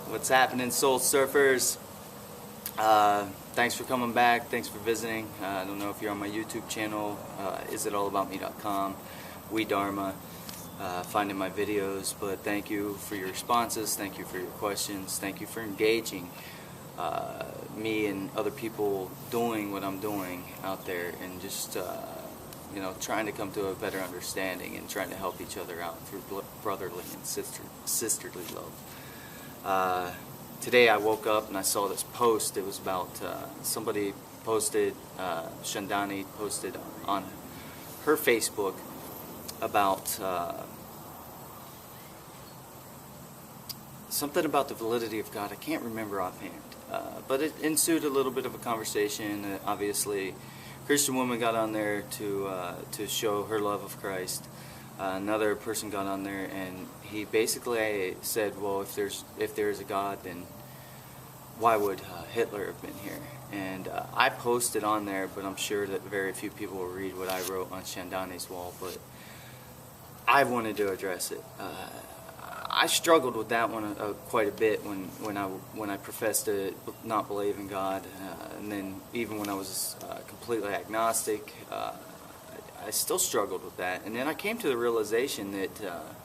What's happening, Soul Surfers? Thanks for coming back. Thanks for visiting. I don't know if you're on my YouTube channel, isitallaboutme.com, WeDharma, finding my videos, but thank you for your responses. Thank you for your questions. Thank you for engaging me and other people doing what I'm doing out there, and just trying to come to a better understanding and trying to help each other out through brotherly and sisterly love. Today I woke up and I saw this post. It was about somebody posted, Shandani posted on her Facebook about something about the validity of God. I can't remember offhand, but it ensued a little bit of a conversation. Obviously, a Christian woman got on there to show her love of Christ. Another person got on there and he basically said, well, if there's a God, then why would Hitler have been here? And I posted on there, but I'm sure that very few people will read what I wrote on Shandani's wall, but I wanted to address it. I struggled with that one quite a bit when I professed to not believe in God, and then even when I was completely agnostic, I still struggled with that. And then I came to the realization that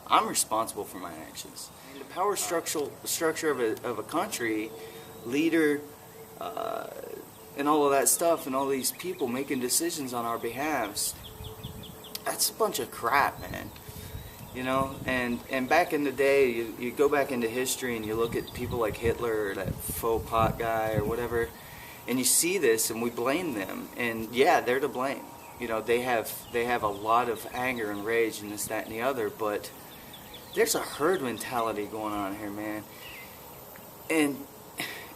I'm responsible for my actions. And the power structure of a country, leader, and all of that stuff, and all these people making decisions on our behalves, that's a bunch of crap, man. You know, and back in the day, you go back into history and you look at people like Hitler or that faux pot guy or whatever, and you see this and we blame them, and yeah, they're to blame. You know, they have a lot of anger and rage and this, that, and the other, but there's a herd mentality going on here, man. And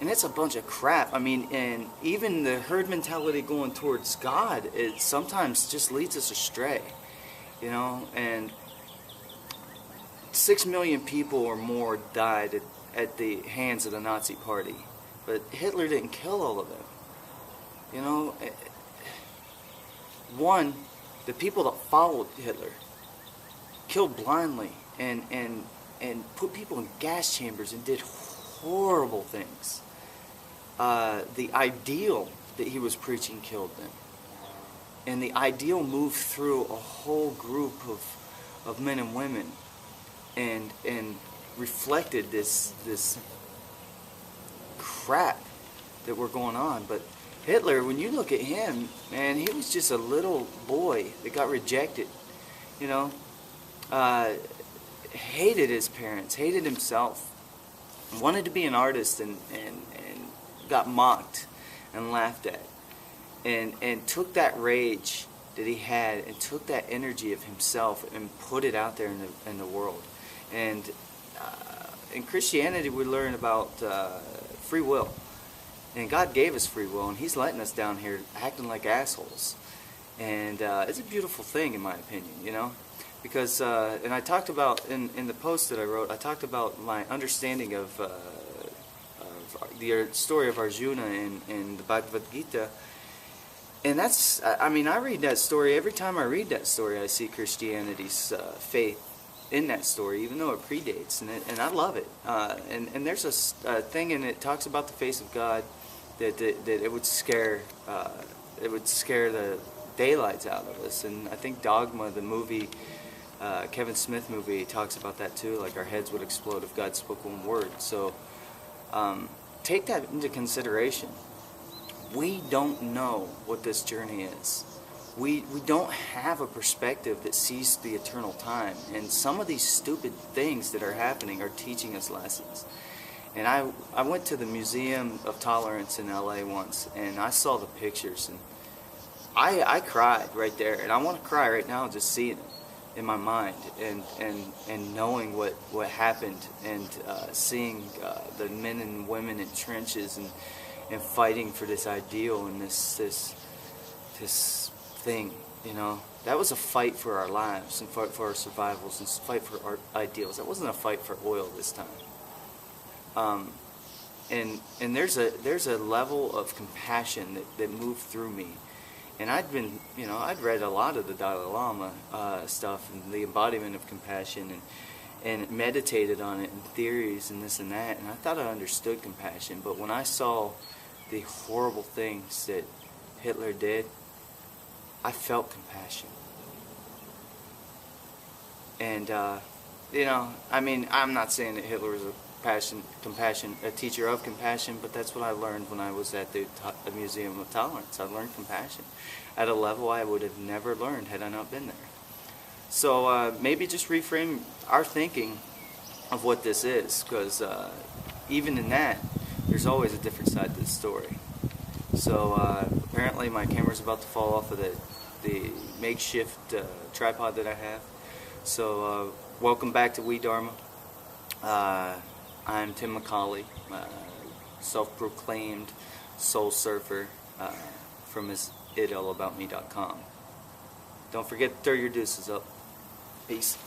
it's a bunch of crap. I mean, and even the herd mentality going towards God, it sometimes just leads us astray. You know, and 6 million people or more died at the hands of the Nazi Party, but Hitler didn't kill all of them. You know, one, the people that followed Hitler killed blindly and put people in gas chambers and did horrible things. The ideal that he was preaching killed them, and the ideal moved through a whole group of men and women and reflected this crap that were going on. But Hitler, when you look at him, man, he was just a little boy that got rejected, you know, hated his parents, hated himself, wanted to be an artist, and got mocked and laughed at, and took that rage that he had and took that energy of himself and put it out there in the world. And in Christianity we learn about free will. And God gave us free will, and He's letting us down here acting like assholes. And it's a beautiful thing, in my opinion, you know? Because, and I talked about, in the post that I wrote, I talked about my understanding of the story of Arjuna in the Bhagavad Gita. And that's, I mean, I read that story, every time I read that story, I see Christianity's faith in that story, even though it predates, and I love it. And there's a thing in it talks about the face of God, that it would scare the daylights out of us. And I think Dogma, the movie, Kevin Smith movie, talks about that too. Like, our heads would explode if God spoke one word. So take that into consideration. We don't know what this journey is. We don't have a perspective that sees the eternal time. And some of these stupid things that are happening are teaching us lessons. And I went to the Museum of Tolerance in LA once, and I saw the pictures, and I cried right there. And I want to cry right now just seeing it in my mind, and knowing what happened, and seeing the men and women in trenches and fighting for this ideal and this thing, you know. That was a fight for our lives and fight for our survivals and fight for our ideals. That wasn't a fight for oil this time. And there's a level of compassion that moved through me. And I'd read a lot of the Dalai Lama stuff and the embodiment of compassion, and meditated on it and theories and this and that, and I thought I understood compassion. But when I saw the horrible things that Hitler did, I felt compassion. And you know, I mean, I'm not saying that Hitler was a teacher of compassion, but that's what I learned when I was at the Museum of Tolerance. I learned compassion at a level I would have never learned had I not been there. So maybe just reframe our thinking of what this is, because even in that, there's always a different side to the story. So apparently my camera's about to fall off of the makeshift tripod that I have. So welcome back to WeDharma. I'm Tim McAuley, self-proclaimed soul surfer from isidallaboutme.com. Don't forget to throw your deuces up. Peace.